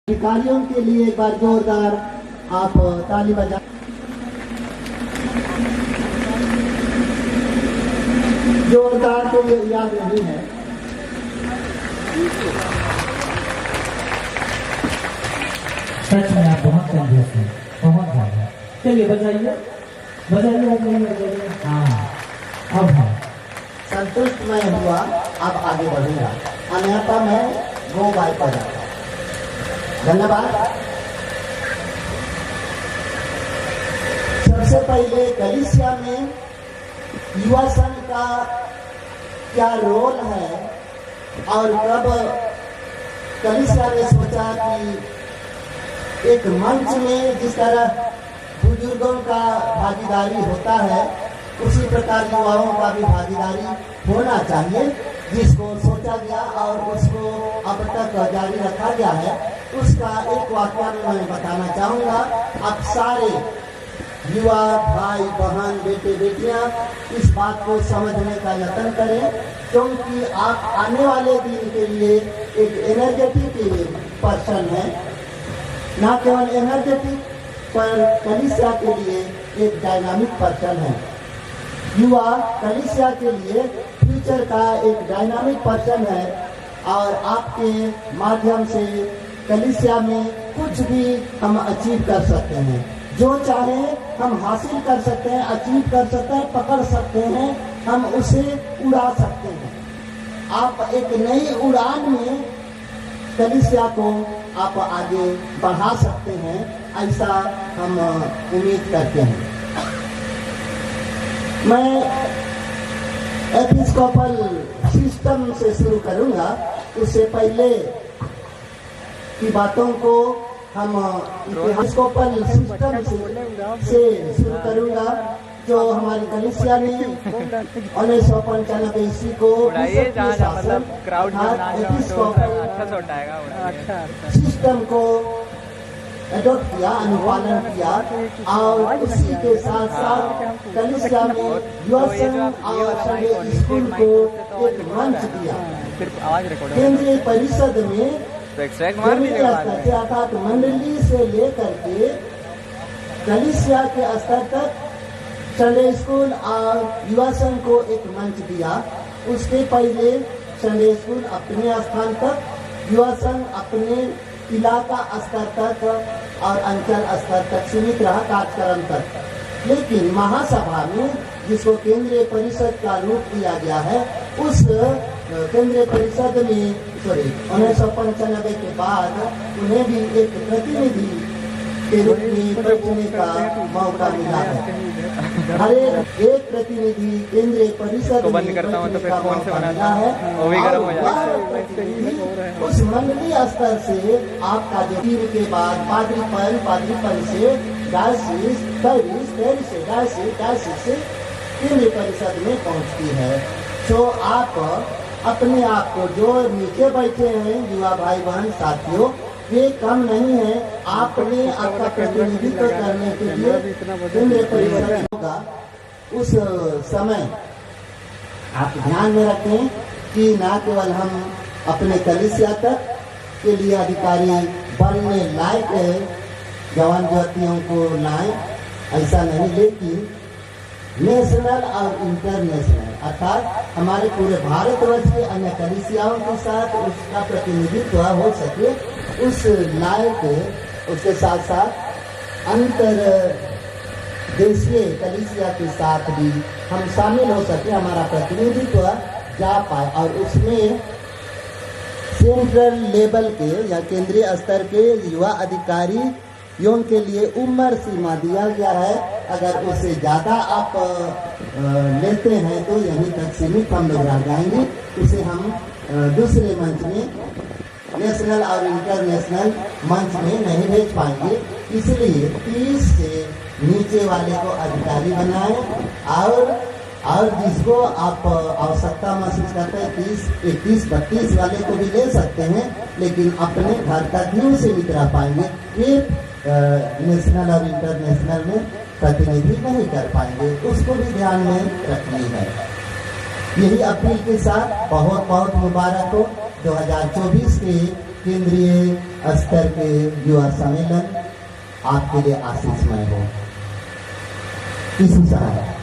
अधिकारियों के लिए एक बार जोरदार आप ताली बजा। जोरदार तो ये याद नहीं है। सच में आप बहुत कंजूस हैं, बहुत ज्यादा। चलिए बजाइए बजाइए बजाइए। हाँ अब है संतुष्ट मैं हुआ, अब आगे बढ़ूंगा, अन्यथा मैं गो बाय पर जाता। धन्यवाद। सबसे पहले कलिसिया में युवा संघ का क्या रोल है और कब कलिसिया ने सोचा कि एक मंच में जिस तरह बुजुर्गों का भागीदारी होता है उसी प्रकार युवाओं का भी भागीदारी होना चाहिए, जिसको सोचा गया और उसको अब तक जारी रखा गया है। उसका एक वाकया मैं बताना चाहूँगा। अब सारे युवा भाई बहन बेटे बेटियां इस बात को समझने का यत्न करें, क्योंकि आप आने वाले दिन के लिए एक एनर्जेटिक पर्सन है, ना केवल एनर्जेटिक पर कलिसिया के लिए एक डायनामिक पर्सन है। युवा कलिसिया के लिए फ्यूचर का एक डायनामिक पर्सन है और आपके माध्यम से कलिसिया में कुछ भी हम अचीव कर सकते हैं। जो चाहे हम हासिल कर सकते हैं, अचीव कर सकते हैं, पकड़ सकते हैं, हम उसे उड़ा सकते हैं। आप एक नई उड़ान में कलिसिया को आप आगे बढ़ा सकते हैं, ऐसा हम उम्मीद करते हैं। मैं एपिस्कोपल सिस्टम से शुरू करूंगा। उससे पहले की बातों को हम एपिस्कोपल सिस्टम से शुरू करूंगा, जो हमारी कलिसिया ने 1995 ईस्वी को सिस्टम को एडॉप्ट किया, अनुपालन किया और उसी के साथ साथ कलिसिया में युवा संघ और संडे स्कूल को एक मंच दिया। केंद्रीय परिषद में अर्थात मंडली से लेकर के कलिसिया के स्तर तक संडे स्कूल और युवा संघ को एक मंच दिया। उसके पहले संडे स्कूल अपने स्थान तक, युवा संघ अपने इलाका स्तर तक और अंचल स्तर तक सीमित रहा कार्यक्रम तक। लेकिन महासभा में, जिसको केंद्रीय परिषद का रूप दिया गया है, उस केंद्रीय परिषद में 1995 के बाद उन्हें भी एक प्रतिनिधि के रूप में पहुंचने का मौका मिला है। हर एक प्रतिनिधि केंद्रीय परिषद तो बंद करता हूँ तो फिर कौन से बनाता है, वो भी गर्म हो जाता। उस मंडलीय स्तर से आपका जो टीम के बाद पादरीपन से डायसिस, पेरिस से डायसिस से केंद्रीय परिषद में पहुंचती है। तो आप अपने आप को, जो नीचे बैठे हैं युवा भाई बहन साथियों, ये कम नहीं है। आपने आपका प्रतिनिधित्व करने के लिए केंद्रीय परिषद होगा। उस समय आप ध्यान में रखें कि न केवल हम अपने कलिसिया तक के लिए अधिकारी बनने लायक जवान ज्योतियों को लाएं, ऐसा नहीं, लेकिन नेशनल और इंटरनेशनल अर्थात हमारे पूरे भारतवर्ष के अन्य कलिसियाओं के साथ उसका प्रतिनिधित्व हो सके, उस लायक, उसके साथ साथ अंतर देशीय कलिसिया के साथ भी हम शामिल हो सके, हमारा प्रतिनिधित्व जा पाए। और उसमें सेंट्रल लेवल के या केंद्रीय स्तर के युवा अधिकारियों के लिए उम्र सीमा दिया गया है। अगर उससे ज़्यादा आप लेते हैं तो यहीं तक सीमित हम लोग रह जाएंगे। उसे हम दूसरे मंच में, नेशनल और इंटरनेशनल मंच में नहीं भेज पाएंगे। इसलिए 30 से नीचे वाले को अधिकारी बनाएं और जिसको आप आवश्यकता महसूस करते हैं 30, 31, 32 वाले को भी ले सकते हैं, लेकिन अपने घर तक ही सीमित रह पाएंगे। फिर नेशनल और इंटरनेशनल में प्रतिनिधि नहीं कर पाएंगे, उसको भी ध्यान में रखनी है। यही अपील के साथ बहुत बहुत मुबारक हो 2024 के केंद्रीय स्तर के युवा सम्मेलन आपके लिए आशीषमय हो। इसी तरह